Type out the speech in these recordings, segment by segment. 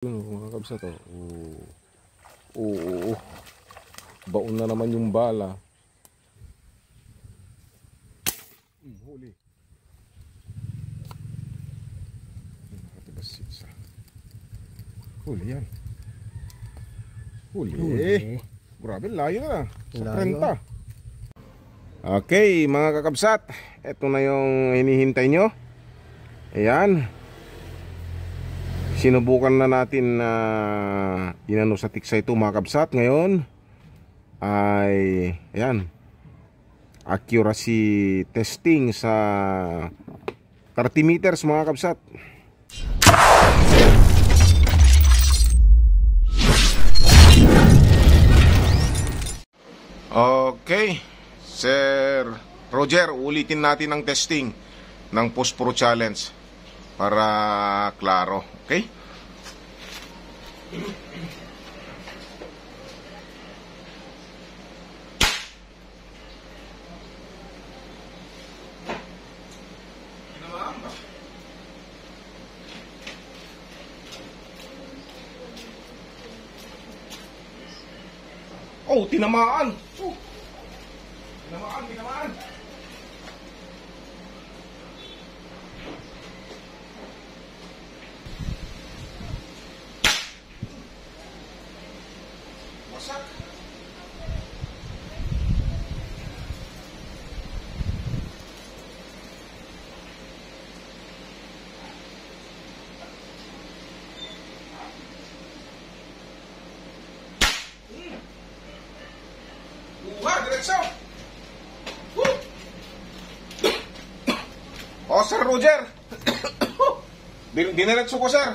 Yun mga kabsat, oh. Oo. Baon na naman yung bala. Huli. Nakatibas isa. Huli yan. Huli. Grabe, layo na. Sa 30. Okay, mga kakabsat. Ito na yung hinihintay nyo. Ayan. Sinubukan na natin na inano sa tiksa ito mga kabsat. Ngayon ay ayan, accuracy testing sa 30 meters mga kabsat. Okay, Sir Roger, ulitin natin ang testing ng Posporo Challenge para klaro. Okay? Oh, tinamaan. Oh. Tinamaan. Wasak. Diretso. Oh, Sir Roger. Diniretso ko, sir.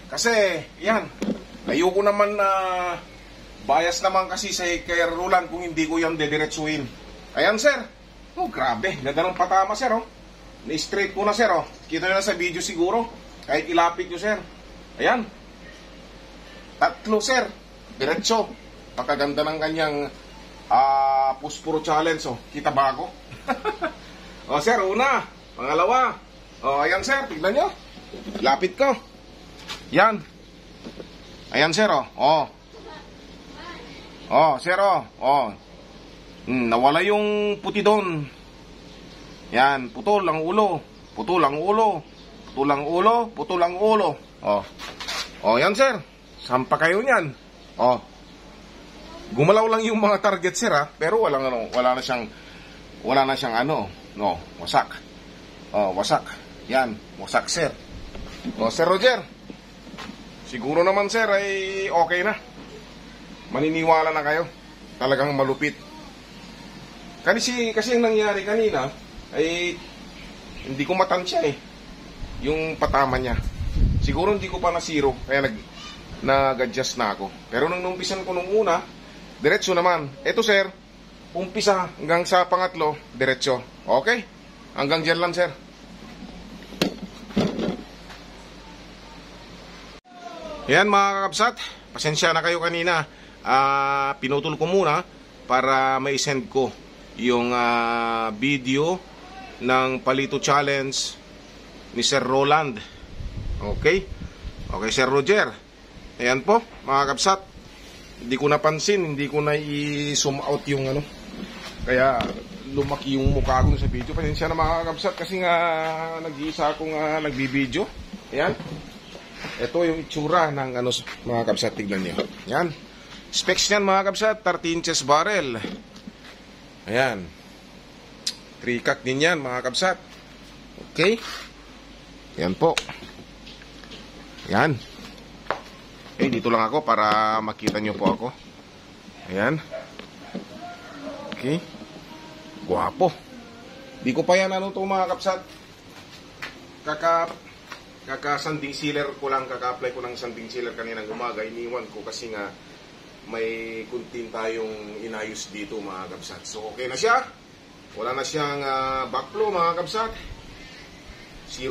Kasi, yan. Ayoko naman na bias naman kasi sa kay Roland kung hindi ko yan dediretsuin. Ayan, sir. Oh, grabe. Ganda ng patama, sir, oh. Na-straight ko na, sir, oh. Kita nyo na sa video siguro. Kahit ilapit nyo, sir. Ayan. Tatlo, sir. Diretso. Pakaganda ng kanyang Posporo Challenge, oh. Kita ba ako? Oh, sir, una. Pangalawa. Oh, ayan, sir. Tignan nyo. Lapit ko. Yan. Ayan, sir, oh. Oh. Oh, sir, oh. Oh. Nawala yung puti doon. Yan. Putol ang ulo. Putol ang ulo. Putol ang ulo. Putol ang ulo. Oh. Oh, yan, sir. Sampa kayo niyan. Oh. Gumalaw lang yung mga target, sir, ha? Pero wala na siyang ano, no, wasak. Oh, wasak. Yan, wasak, sir. Oh, Sir Roger. Siguro naman, sir, ay okay na. Maniniwala na kayo. Talagang malupit. Kasi ang nangyari kanina ay hindi ko matansya eh. Yung patama niya. Siguro hindi ko pa na zero, kaya nag-adjust na ako. Pero nung numpisan ko nung una, diretso naman. Ito, sir, umpisa hanggang sa pangatlo, diretso. Okay? Hanggang dyan lang, sir. Yan, mga kakabsat. Pasensya na kayo kanina. Pinutol ko muna para mai-send ko yung video ng Palito Challenge ni Sir Roland. Okay? Okay, Sir Roger. Ayan po, mga kakabsat. Hindi ko napansin, hindi ko na i-zoom out yung ano. Kaya lumaki yung mukha ko sa video. Pasensya na mga kakabsat kasi nga nag-iisa akong nagbibideo. Ayan. Ito yung itsura ng ano, mga kakabsat, tignan nyo. Ayan. Specs niyan, mga kakabsat, 13 inches barrel. Ayan. 3-cock din yan, mga kakabsat. Okay. Ayan po. Ayan. Dito lang ako para makita nyo po ako. Ayan. Okay. Guwapo. Di ko pa yan ano to, mga kapsat. Kaka-sanding sealer ko lang. Kaka-apply ko ng sanding sealer kaninang umaga. Iniwan ko kasi nga may kunting tayong inayos dito, mga kapsat. So okay na siya. Wala na siyang backflow, mga kapsat. 0-0.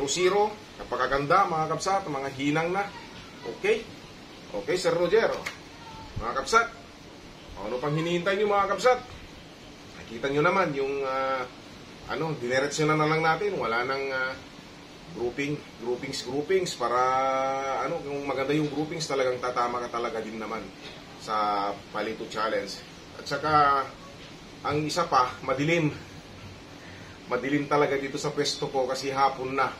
Napakaganda, mga kapsat. Mga hinang na. Okay. Okay, Sir Roger. Mga kapsat, ano pang hinihintay nyo, mga kapsat? Nakita nyo naman yung dinereksyonan na lang natin. Wala nang groupings para ano, kung maganda yung groupings talagang tatama ka talaga din naman sa Palito Challenge. At saka ang isa pa, madilim talaga dito sa pwesto ko kasi hapon na,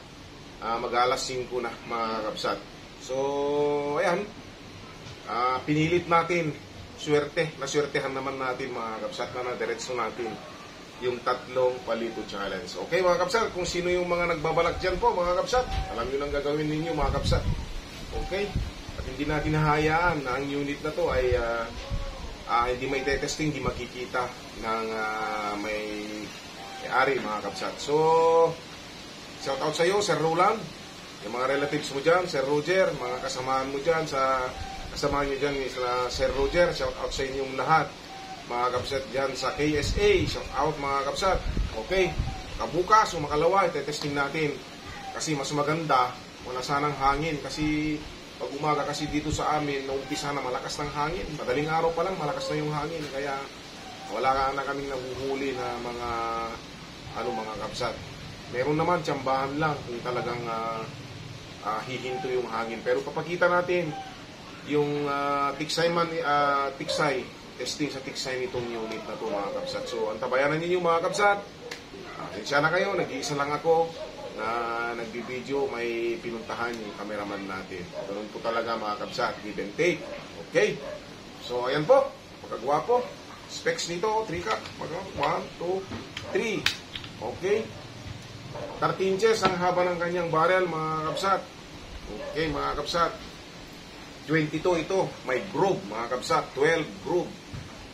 mag-alas 5 na mga kapsat. So ayan, pinilit natin, naswertehan naman natin mga kapsat na diretso natin yung 3 Palito Challenge. Okay mga kapsat, kung sino yung mga nagbabalak dyan po mga kapsat, alam nyo nang gagawin ninyo mga kapsat. Okay? At hindi natin hahayaan na ang unit na to ay hindi may testing, hindi makikita ng may ari mga kapsat. So, shout out sa iyo, Sir Roland, yung mga relatives mo dyan, Sir Roger, mga kasamahan mo dyan, kasamahan nyo dyan, Sir Roger, shout out sa inyong lahat. Mga kapsat dyan sa KSA, shout out mga kapsat. Okay, kabukas o makalawa, itetesting natin. Kasi mas maganda, wala sanang hangin. Kasi pag umaga kasi dito sa amin, naumpisa na malakas ng hangin. Madaling araw pa lang, malakas na yung hangin. Kaya wala na kaming nahuhuli na mga kapsat. Meron naman, tsambahan lang kung talagang hihinto yung hangin. Pero papakita natin yung tiksay, testing sa tiksay nitong unit na to mga kapsat. So, antabayanan ninyo mga kapsat. Siya na kayo, nag-iisa lang ako na nagbibideo, may pinuntahan yung cameraman natin. Ganun po talaga mga kapsat, give and take. Okay? So, ayan po, pagkagwapo. Specs nito, 3 ka. 1, 2, 3. Okay? 13 inches ang haba ng kanyang barrel mga kapsat. Okay mga kapsat. 22 ito, may groove mga kapsat, 12 groove.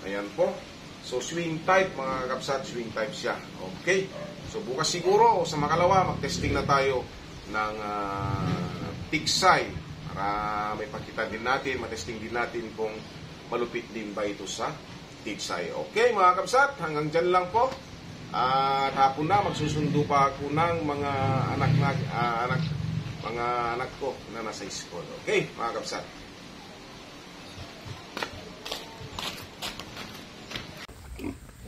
Ayan po. So swing type mga kapsat, swing type siya. Okay. So bukas siguro o sa makalawa mag-testing na tayo ng tiksay para may pakita din natin, matesting din natin kung malupit din ba ito sa tiksay. Okay mga kapsat, hanggang dyan lang po. At hapon na magsusundo pa ako ng mga anak ko na nasa school. Okay mga kapsat.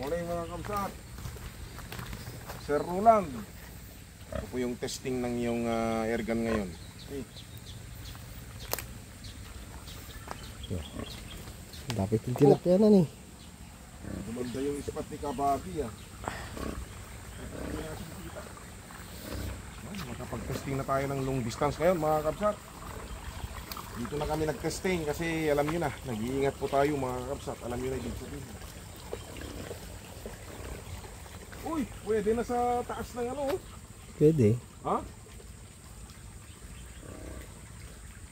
Morning mga kapsat. Sir Roland, ito po yung testing ng iyong airgun ngayon. Okay. Dapat yung tilapia na ni. Gumanda yung ispat ni Kabaki Makapag-testing na tayo ng long distance ngayon mga kapsat. Dito na kami nag-testing kasi alam nyo na, nag-iingat po tayo mga kapsat. Alam nyo na dito din. Uy, pwede na sa taas ng ano. Pwede. Ha?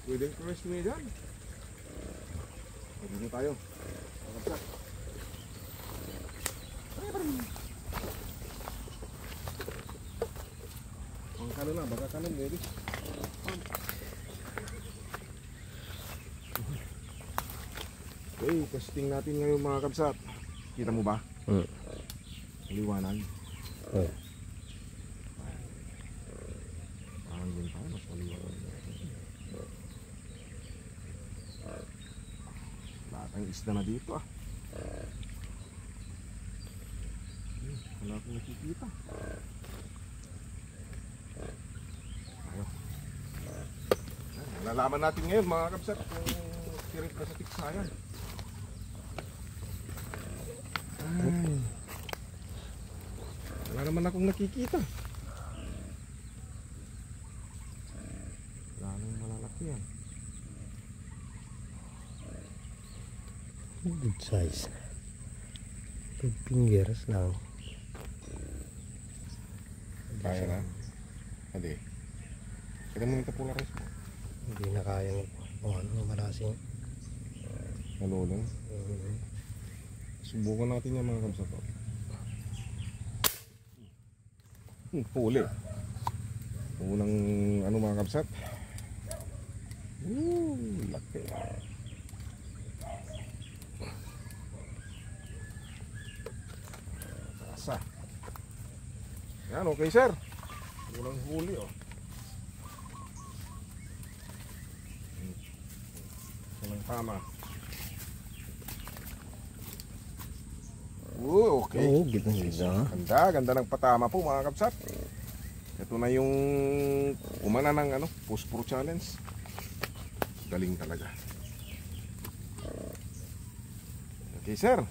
Pwede yung press nyo dyan. Pwede na tayo. Kapsat. Ang kanon na, baka kanon, baby. Okay, testing natin ngayon mga kapsat. Kita mo ba? Liwanag. Parang din tayo, mas maliwanag. Lahat ang isda na dito wala akong nakikita. Ayun. Malalaman natin ngayon mga kapsat kung sirit na sa tiksayan. Wala naman akong nakikita. Wala nang malalaki yan. Good size. 2 fingers lang. Kaya na? Hindi. Kita mo yung tapularis mo. Hindi na kayang malasing. Nalulong. Subukan natin yan mga kapsat. Huli. Unang ano mga kapsat. Laki. Asa. Yan, okay sir. Unang huli Unang tama. Okay. Ganda. Ganda ng patama po mga kapsat. Ito na yung umana ng ano, Post Pro Challenge. Galing talaga. Okay sir,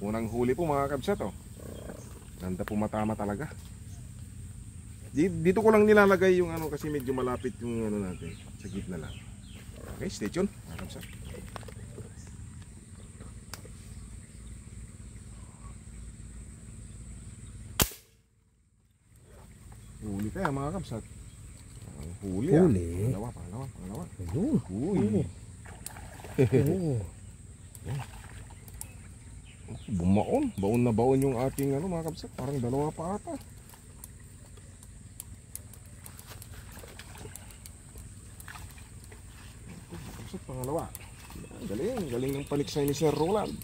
unang huli po mga kabsat oh. Ganda po, matama talaga. Dito ko lang nilalagay yung ano kasi medyo malapit yung ano natin. Sa gitna lang. Okay, stay tuned mga kabsat. Huli kaya mga kabsat. Huli ah. Huli. Pangalawa. Ayun. Uy. Oo. Bumaon. Baon na baon yung ating ano mga kabsat. Parang dalawa pa ata. Kabsat, pangalawa. Galing ng paniksay ni Sir Roland.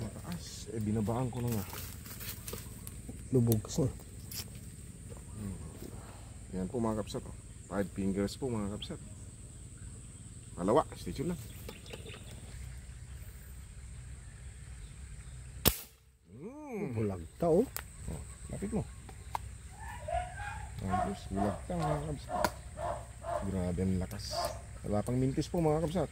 Mataas. Binabaan ko na nga. Lubog kasi. Yan po mga kabsat. 5 fingers po mga kabsat. Pangalawa. Stay tuned lang. Bulagta oh. Lapit mo. Ayos, bulagta mga kabsat. Grabe ang lakas. Wala pang mintis po mga kabsat.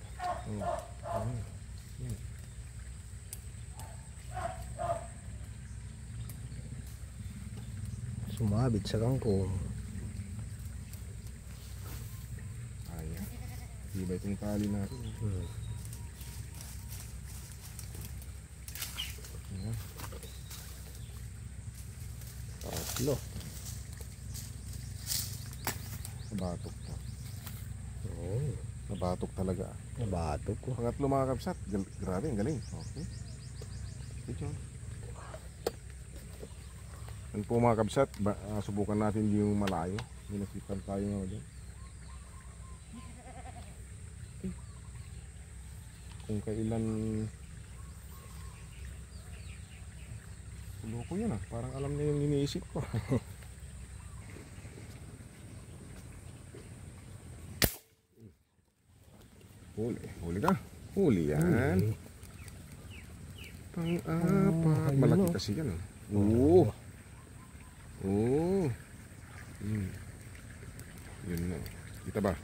Sumabit sa kangkong. Ayan. Di ba itong tali natin? Ayan. Tatlo. Nabatok to. Oo. Nabatok talaga. Nabatok ko. Pangatlo mga kabsat. Grabe, ang galing. Okay. Ito. Yan po mga kabsat. Subukan natin yung malayo. May nasipan tayo nga dyan. Kung kailan loko yun ah. Parang alam na yung iniisip ko. Huli ka. Huli yan. Pang-apat. Malaki kasi yan. Oo. Oo. Yun na. Kita ba?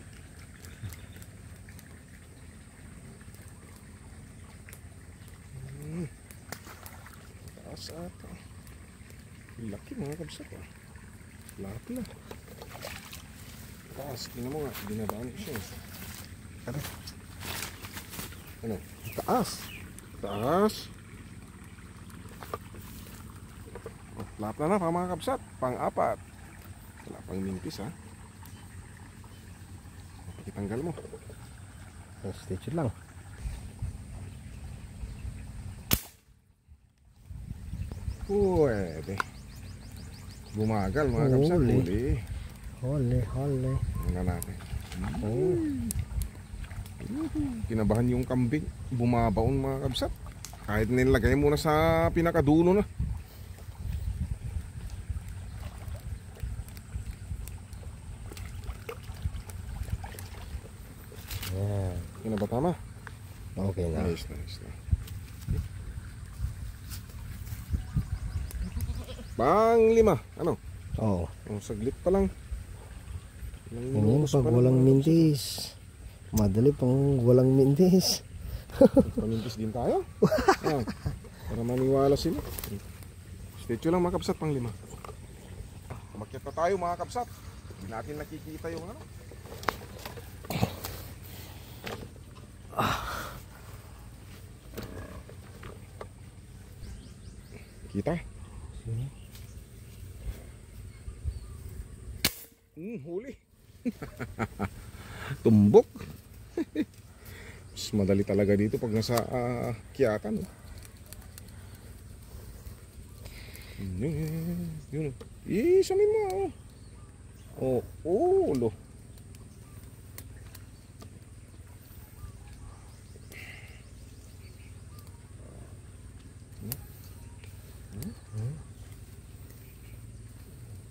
Taas ata. Laki mga kabsat ah. Laki na. Taas. Tingnan mo nga. Binabaan ko siya. Ano? Taas. Taas. Lahat na pa mga kabsat. Pang-apat. Wala pang mintis ha. Pakitanggal mo. Stitch lang. Pwede. Bumagal mga kabsat. Huli. Huli. Hole. Ano natin. Kinabahan yung kambing. Bumabaon mga kabsat. Kahit nilagay mo na sa pinakadulo na. Yan. Yan na ba tama? Okay na. Nice na. Pang-5. Ano? Oo. Saglit pa lang. Ngayon pag walang mintis. Madali pang walang mintis. Pamintis din tayo. Para maniwala sila. Statue lang mga kabsat, pang-5. Umakyat na tayo mga kabsat. Hindi natin nakikita yung ano. Kita? Huli. Tumbok. Mas madali talaga dito pag nasa kiyatan. Yun. Isamin mo. Ulo.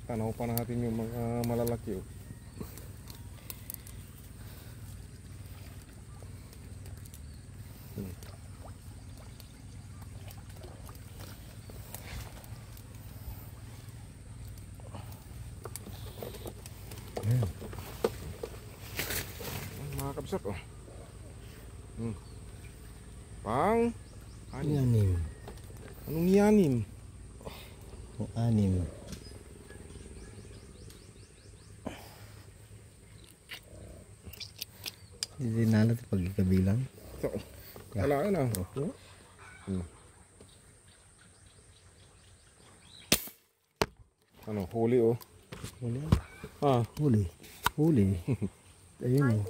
Tanaw pa natin yung mga malalaki. kabsat. Oh. Pang anim. Anim. Anong yanim? O, anim. Hindi na natin pagkakabilang. So, wala na. Okay. Ano, huli oh. Huli. Ah, Huli. Huli. Ayun o.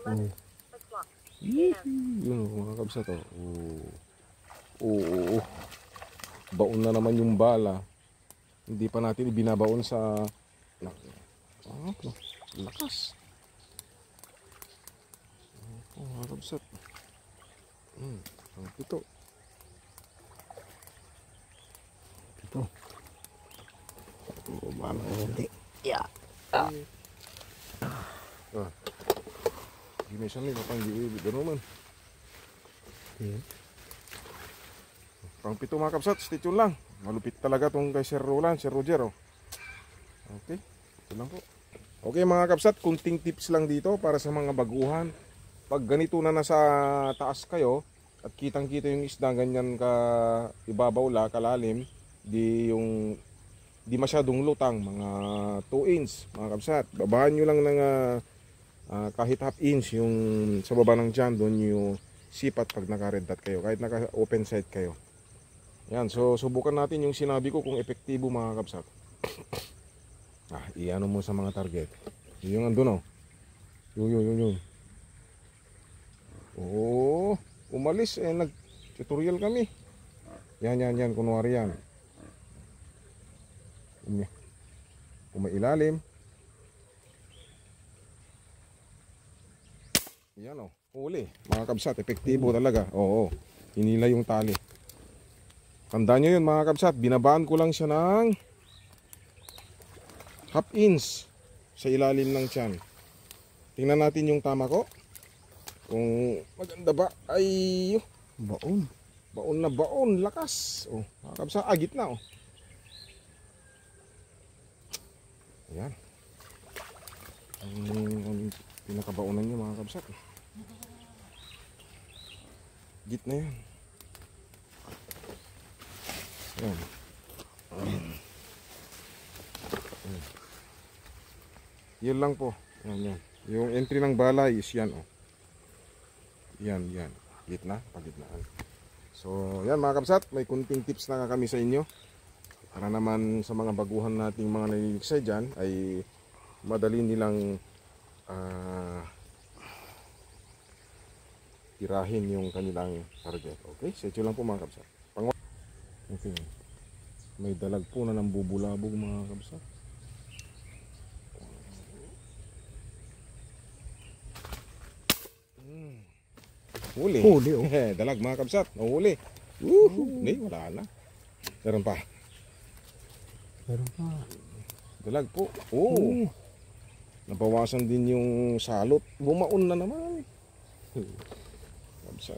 Oh. yun oh, mga kabsat oh. Oo. Baon na naman yung bala. Hindi pa natin ibinabaon sa lakas. Oh, mga kabsat. Ang pito. Ito. Oh, mano. Hindi. Yeah. Gini siya nih, patang gano'n man. Okay. Pang pito mga kabsat, stay tune lang. Malupit talaga tong kay Sir Roland, Sir Roger. Oh. Okay, ito lang po. Okay mga kabsat, kunting tips lang dito para sa mga baguhan. Pag ganito na nasa taas kayo at kitang-kita yung isda ganyan ka ibabaw la, kalalim, di masyadong lutang, mga 2 inch mga kabsat. Babahan nyo lang ng kahit half inch yung sa baba ng dyan, doon yung sipat pag naka-red dot kayo, kahit naka-open sight kayo. Yan, so subukan natin yung sinabi ko kung epektibo mga kabsat. Iano mo sa mga target. Yung andun oh. Yung. Oo, umalis nag-tutorial kami. Yan, kunwari yan. Umailalim. Yan oh, huli. Mga kabsat, epektibo talaga. Oo, hinila yung tali. Tandaan nyo yun mga kabsat, binabaan ko lang siya ng half inch sa ilalim ng tiyan. Tingnan natin yung tama ko. Kung maganda ba, ay Baon. baon na baon, lakas. Oh, mga kabsat, gitna oh. Ayan. Ang pinakabaonan niya mga kabsat. Gitna yan. Ayan. Yan lang po. Yan. Yung entry ng balay is yan oh. Yan. Gitna, pagitnaan. So, yan mga kabsat, may kunting tips na kami sa inyo. Para naman sa mga baguhan nating mga naliliksay dyan ay madali nilang tirahin yung kanilang target. Okay? Setyo lang po mga kabsat. Okay. May dalag po na ng bubulabog mga kabsat. Huli. Oh. Dalag mga kabsat. Huli. Wala na. Meron pa. Dalag po. Oh. Nabawasan din yung salot. Bumaon na naman. Kabsat.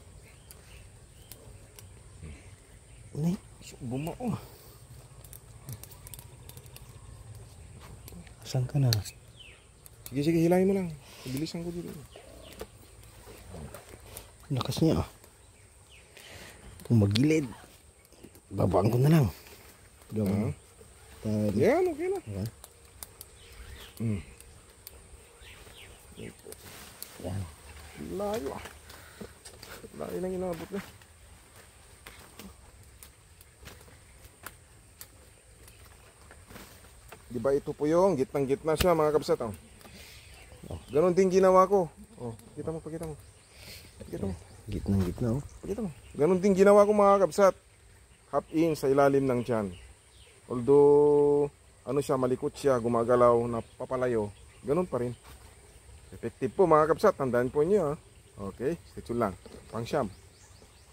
Bumaon. Saan ka na? Sige, hilahin mo lang. Bilisan ko dito. Lakas niya. Kung magilid, babaan ko na lang. Gawin. Yan, okay na. Yan. Yan. Layo ah. Layo lang inabot na. Diba ito po yung gitnang-gitna siya mga kabsat. Oh. Ganon din ginawa ko. Oh, pakita mo. Pakita mo. Gitnang-gitna oh. Pakita mo. Ganon din ginawa ko mga kabsat. Half inch sa ilalim ng tiyan. Although ano siya, malikot siya, gumagalaw, napapalayo. Ganon pa rin. Effective po mga kabsat. Tandaan po niyo ha. Okay, stay tuned lang. Pang siyam.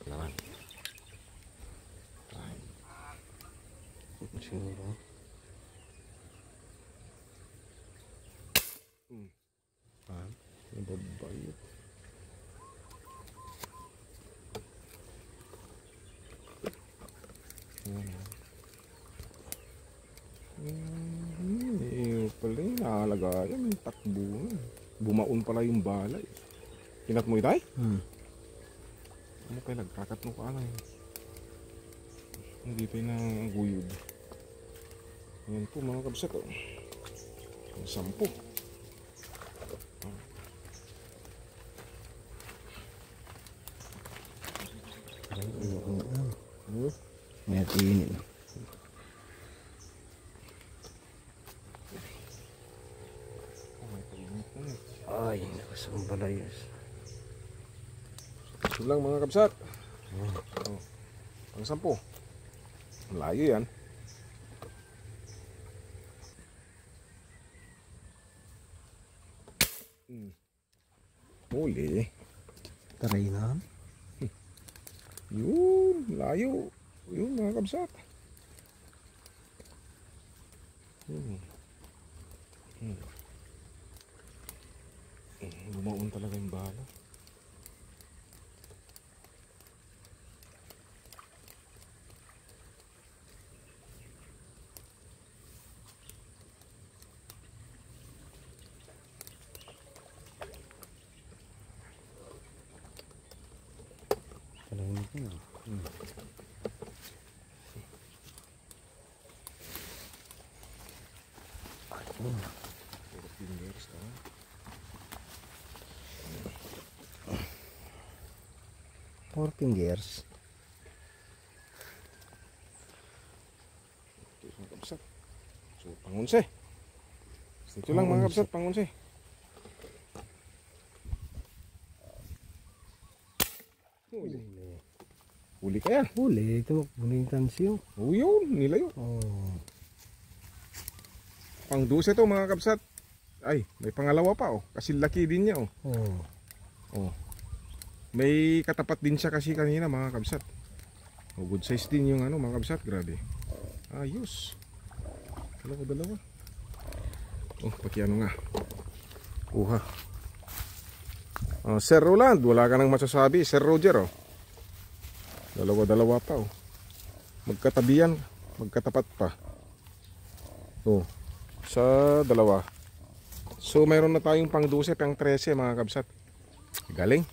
Naman. Siguro. Nababayot. Pala yung nakalagayan, yung takbo. Bumaon pala yung balay. Kinat mo itay? Hmm. Ano kayo nagkakat mo ka lang. Hindi pa na guyod. Ayan po mga kabsat. Oh. 10. May atin. Ay, nakasumbalayos. Ito lang mga kabsat. Oh. Pang 10. Malayo yan. Huli. Taray na. Yun, layo. Yun mga kabsat. Bumaon talaga yung bala. Talagang ito. Ayun. Puro fingers na. Four fingers. Ito mga kabsat. So, pangunse. Ito lang mga kabsat, pangunse. Huli. Huli ka yan. Huli. Ito muling tansyo. Oh, yun. Nilayo. Oh. Pang 12 to mga kabsat. Ay, may pangalawa pa oh. Kasi laki din niya oh. Oh. Oh. May katapat din siya kasi kanina mga kabsat. Oh, good size din yung ano mga kabsat. Grabe. Ayos. Dalawa. Oh, pakiano nga. Kuha. Sir Roland, wala ka nang masasabi. Sir Roger oh. Dalawa pa oh. Magkatabi yan. Magkatapat pa. Oh. Sa dalawa. So mayroon na tayong pang 12, pang 13 mga kabsat. Galing.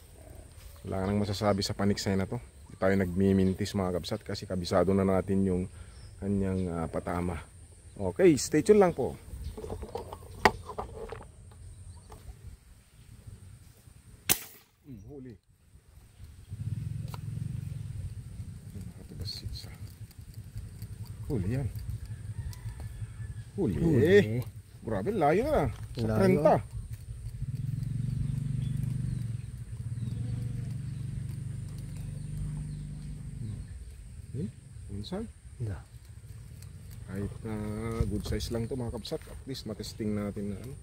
Wala ka nang masasabi sa paniksay na to. Hindi tayo nagmimintis mga kabsat kasi kabisado na natin yung kanyang patama. Okay, stay tuned lang po. Huli. Huli yan. Huli. Grabe, layo na. Sa Layo. 30. Minsan. Da. Kahit na good size lang to mga kabsat. At least matesting natin na ano.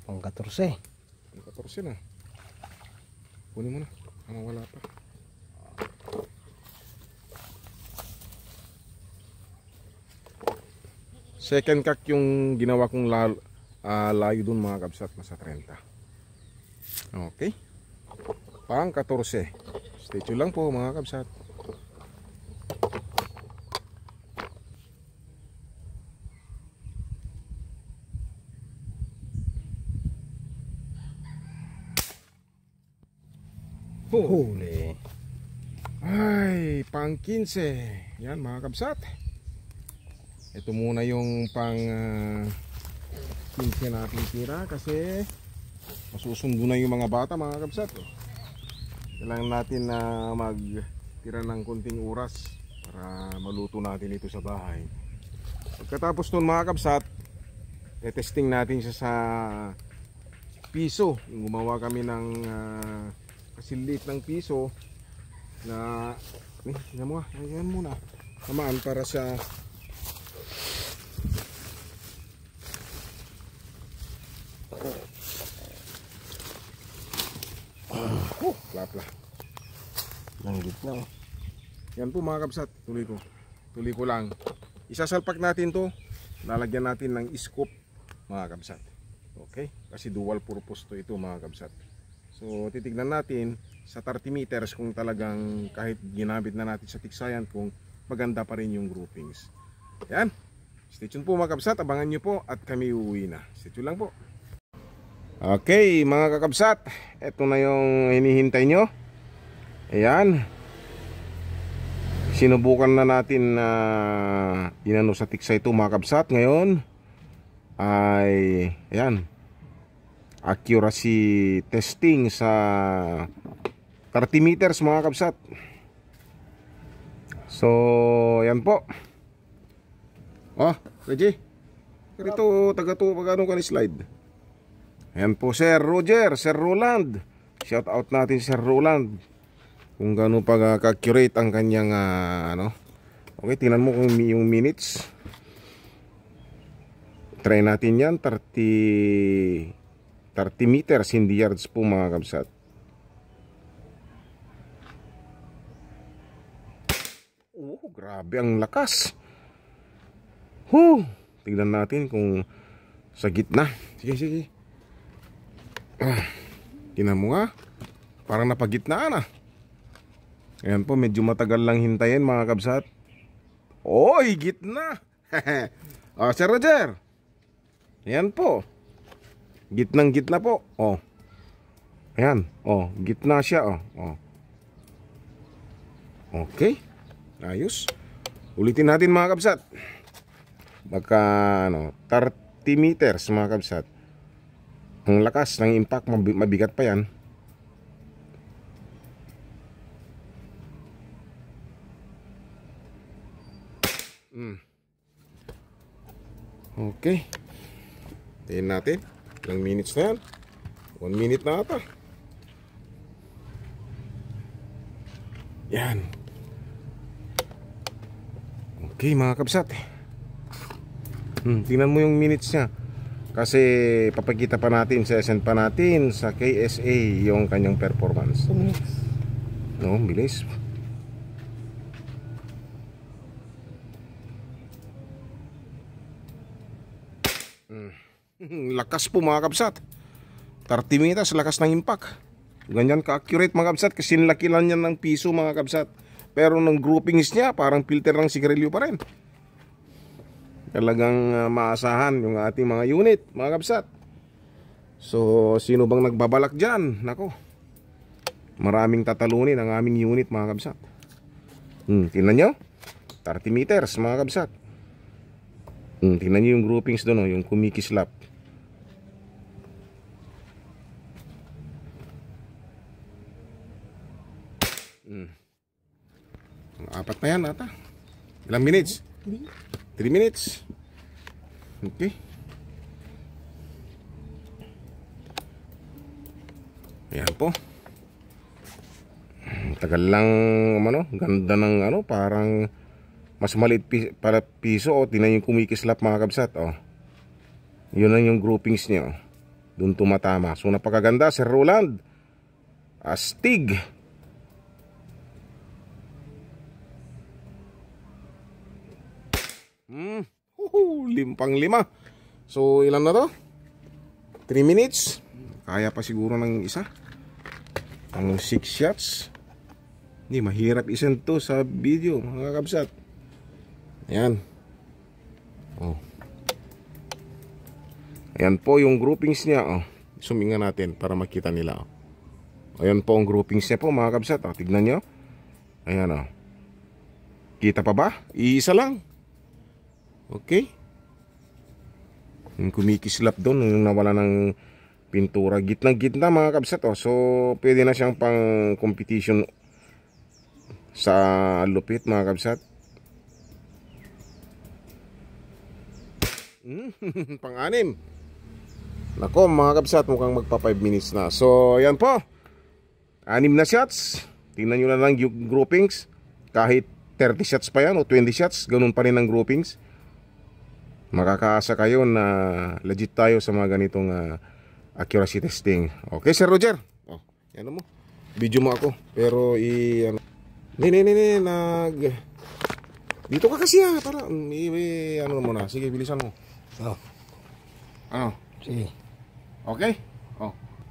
Pang 14. Ang 14 na. Kunin mo na. Wala pa. Second cock yung ginawa kong layo dun mga kabsat. Nasa 30. Okay. Pang 14. Stay tuned lang po mga kabsat. Huli. Ay, pang 15. Yan mga kabsat. Ito muna yung pang 15 natin tira kasi masusundo na yung mga bata mga kabsat. Kailangan natin na magtira ng konting oras para maluto natin ito sa bahay. Pagkatapos nun mga kabsat, testing natin siya sa piso. Gumawa kami ng kasilit ng piso na tingnan mo ayan muna naman para sa plapla Langgit na. yan po mga kabsat. Tuloy ko lang, isasalpak natin to, lalagyan natin ng scoop mga kabsat. Okay, kasi dual purpose to ito mga kabsat. So titignan natin sa 30 meters kung talagang kahit ginamit na natin sa tiksayan kung maganda pa rin yung groupings. Yan. Stay tuned po mga kabsat. Abangan nyo po at kami uuwi na. Stay tuned lang po. Okay, mga kakabsat, ito na yung hinihintay nyo. Ayan. Sinubukan na natin na inano sa tiksa ito, mga kabsat. Ngayon ay ayan, accuracy testing sa 30 meters, mga kabsat. So, ayan po. Oh, Reggie, ito taga to pag anong ka ni slide. Ayan po, Sir Roger, Sir Roland. Shout out natin Sir Roland. Kung gaano pag-accurate ang kanyang ano. Okay, tingnan mo kung yung minutes. Try natin yan, 30 meters, hindi yards po, mga kabsat. Oh, grabe ang lakas. Tignan natin kung sa gitna. Sige. Tingnan mo nga, parang napagitnaan. Ayan po, medyo matagal lang hintayin, mga kabsat. Oy, gitna. Sir Roger. Ayan po, gitnang gitna po. Oh, ayan, oh, gitna siya. Oh. Okay, ayos. Ulitin natin, mga kabsat. Baka 30 meters, mga kabsat. Ang lakas ng impact, mabigat pa yan. Okay, tingnan natin ilang minutes na yan. 1 minute na ata. Yan. Okay, mga kabsat. Tingnan mo yung minutes niya. Kasi papakita pa natin, sesend pa natin sa KSA yung kanyang performance. No, bilis. Lakas po, mga kabsat. 30 meters, lakas ng impact. Ganyan ka-accurate, mga kabsat. Kasi nilaki lang yan ng piso, mga kabsat. Pero ng groupings niya, parang filter ng sigarilyo pa rin. Talagang maasahan yung ating mga unit, mga kabsat. So, sino bang nagbabalak dyan? Nako, maraming tatalunin ang aming unit, mga kabsat. Tingnan nyo, 30 meters, mga kabsat. Tingnan nyo yung groupings doon, yung kumikislap. Apat na yan ata. Ilang minutes? 3 minutes. Okay. Ayan po. Tagal lang, ganda ng parang mas maliit para piso. Tingnan yung kumikislap, mga kabsat. Yun lang yung groupings niya. Doon tumatama. So napakaganda, Sir Roland. Astig. Limpang lima. So ilan na to? 3 minutes. Kaya pa siguro ng isa. Ang 6 shots. Hindi, mahirap isend to sa video, mga kabsat. Ayan. Ayan po yung groupings niya. Suminga natin para makita nila. Ayan po ang groupings niya po, mga kabsat. Tignan nyo. Ayan. Kita pa ba? Iisa lang. Okay. Yung kumikislap doon, yung nawala ng pintura. Gitna-gitna, mga kabsat. So pwede na siyang pang competition sa lupit, mga kabsat. Pang-anim. Nako, mga kabsat, mukhang magpa 5 minutes na. So ayan po, 6 na shots. Tingnan nyo na lang yung groupings. Kahit 30 shots pa yan o 20 shots, ganun pa rin ang groupings. Makakaasa kayo na legit tayo sa mga ganitong accuracy testing. Okay, Sir Roger. Yan mo. Video mo ako. Pero dito ka kasi para muna. Sige, bilisan mo. Sige. Okay?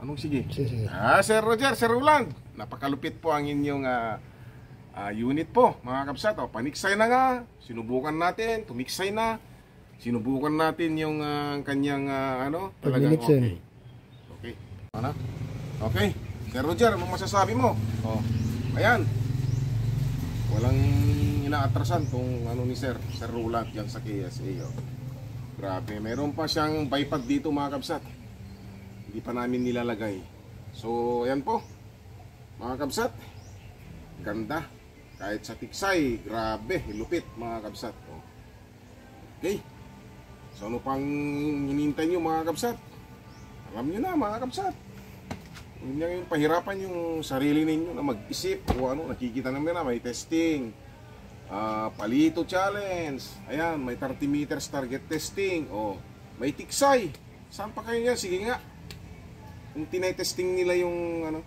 Anong sige? Sige. Sir Roger, Sir Roland. Napakalupit po ang inyong unit po, mga kabsat. Paniksay na nga. Sinubukan natin, tumiksay na. Sinubukan natin yung kanyang talagang okay. Okay. Ano? Okay. Sir Roger, anong masasabi mo? Oh. Ayan. Walang inaatrasan tong ano ni Sir Roland yan sa KSA. Oh. Grabe, meron pa siyang bipod dito mga kabsat. Hindi pa namin nilalagay. So, ayan po. Mga kabsat. Ganda. Kahit sa tiksay, grabe, lupit mga kabsat. Oh. Okay. So, ano pang hinintay nyo mga kabsat? Alam nyo na mga kabsat. Hindi nyo yung pahirapan yung sarili ninyo na mag-isip o ano, nakikita namin na may testing, palito challenge, ayan, may 30 meters target testing, o may tiksay. Saan pa kayo niya? Sige nga. Kung tinetesting nila yung ano,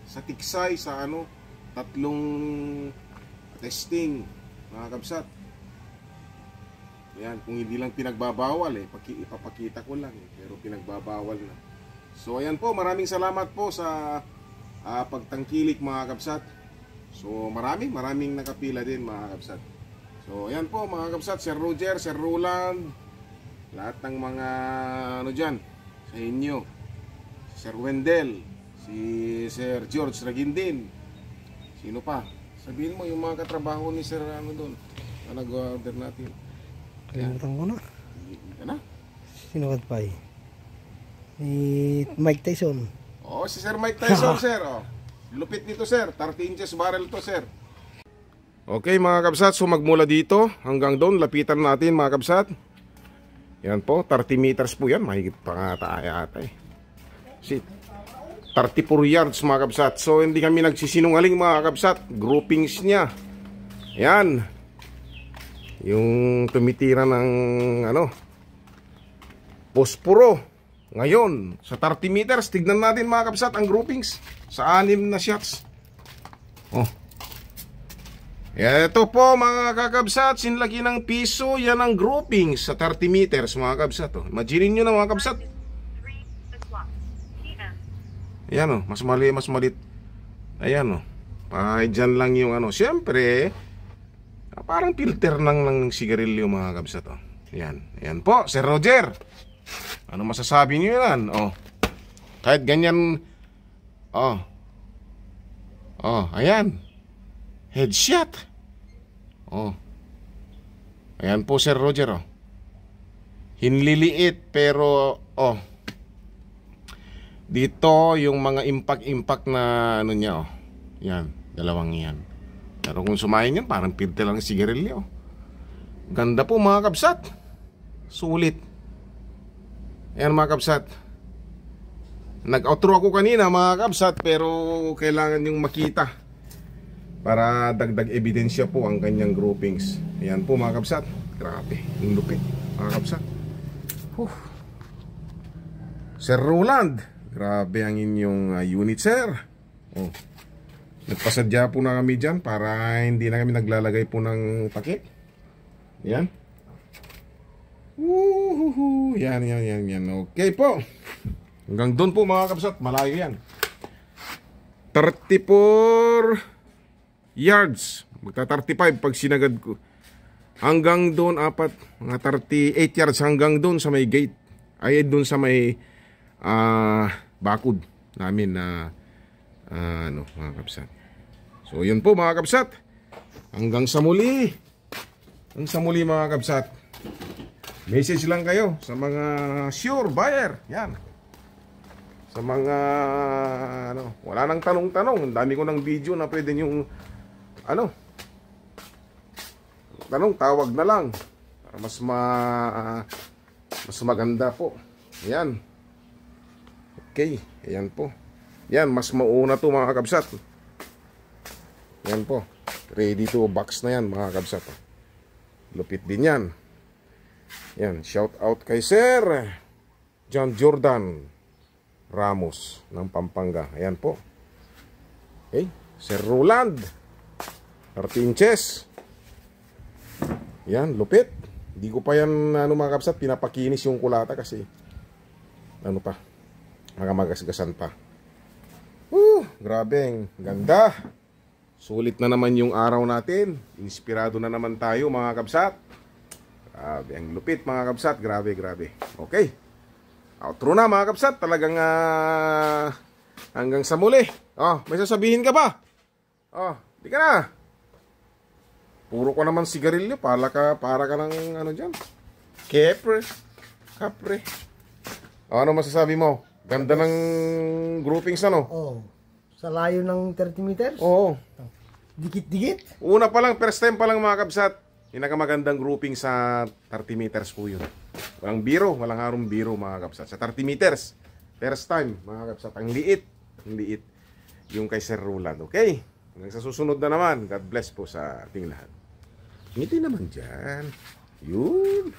sa tiksay, sa ano, 3 testing, mga kabsat. Ayan, kung hindi lang pinagbabawal ipapakita ko lang pero pinagbabawal na. So ayan po, maraming salamat po sa pagtangkilik mga kabsat. So maraming nakapila din mga kabsat. So ayan po mga kabsat, Sir Roger, Sir Roland, lahat ng mga ano dyan sa inyo, Sir Wendell, si Sir George Ragindin, sino pa? Sabihin mo yung mga katrabaho ni Sir ano doon na nag-order natin. Kalimutan ko na. Ano? Sino ka pa eh? Mike Tyson. Oh, si Sir Mike Tyson, sir. Oh. Lupit nito, sir. 30 inches barrel to, sir. Okay, mga kabsat. So, magmula dito hanggang doon, lapitan natin, mga kabsat. Yan po, 30 meters po yan. Mahigit pa nga tayo ata eh. 34 yards, mga kabsat. So, hindi kami nagsisinungaling, mga kabsat. Groupings niya. Yan. Yung tumitira ng, ano, posporo. Ngayon, sa 30 meters, tignan natin mga kabsat ang groupings sa 6 na shots. Oh. Ito po mga kakabsat, sinlaki ng piso, yan ang groupings sa 30 meters mga kabsat. Oh. Imagine nyo na mga kabsat. Ayan oh, mas malit. Ayan oh. Dyan lang yung ano. Siyempre, parang filter ng sigarilyo mga kabsat. Oh. Ayan po, Sir Roger. Ano masasabi niyo yan? Oh. Kahit ganyan. Oh. Oh, ayan. Headshot. Oh. Ayan po Sir Roger oh. Hinliliit pero oh. Dito yung mga impact na ano niya oh. Yan, dalawang yan. Pero kung sumayin yan, parang filter lang sigarilyo. Ganda po mga kabsat. Sulit. Ayan mga kabsat. Nag-outro ako kanina mga kabsat, pero kailangan yung makita para dagdag ebidensya po ang kanyang groupings. Ayan po mga kabsat. Grabe, yung lupit mga kabsat. Sir Roland, grabe ang inyong unit sir. Oh. Nagpasadya po na kami dyan para hindi na kami naglalagay po ng takip. Ayan. Yan. Okay po. Hanggang doon po mga kabsat, malayo yan. 34 yards. Magta-35 pag sinagad ko. Hanggang doon mga 38 yards hanggang doon sa may gate. Ay doon sa may bakod namin na ano mga kabsat. So yun po mga kabsat. Hanggang sa muli. Hanggang sa muli mga kabsat. Message lang kayo sa mga sure buyer. Yan. Sa mga ano, wala nang tanong-tanong. Ang dami ko ng video na pwede yung ano, tanong, tawag na lang para mas maganda po. Yan. Okay, ayan po. Yan, mas mauna to mga kabsat. Yan po. Ready to box na yan mga kabsat. Lupit din yan. Yan, shout out kay Sir John Jordan Ramos ng Pampanga. Ayan po. Okay, Sir Roland 30 inches. Yan, lupit. Hindi ko pa yan ano mga kabsat, pinapakinis yung kulata kasi ano pa, magamagasgasan pa. Grabe, ganda. Sulit na naman yung araw natin. Inspirado na naman tayo mga kabsat. Grabe, ang lupit mga kabsat. Grabe. Okay. Outro na mga kapsat. Talagang hanggang sa muli. May sasabihin ka ba? Di ka na. Puro ko naman sigarilyo. Para ka ng ano dyan. Kapre. Ano masasabi mo? Ganda ng groupings ano? Sa layo ng 30 meters? Oo. Dikit-dikit? Una pa lang, first time pa lang mga kabsat. Pinakamagandang grouping sa 30 meters po yun. Walang biro, walang harong biro mga kabsat. Sa 30 meters, first time mga kabsat. Ang liit yung kay Sir Roland. Okay? Hanggang sa susunod na naman, God bless po sa ating lahat. Ngiti naman dyan. Yun.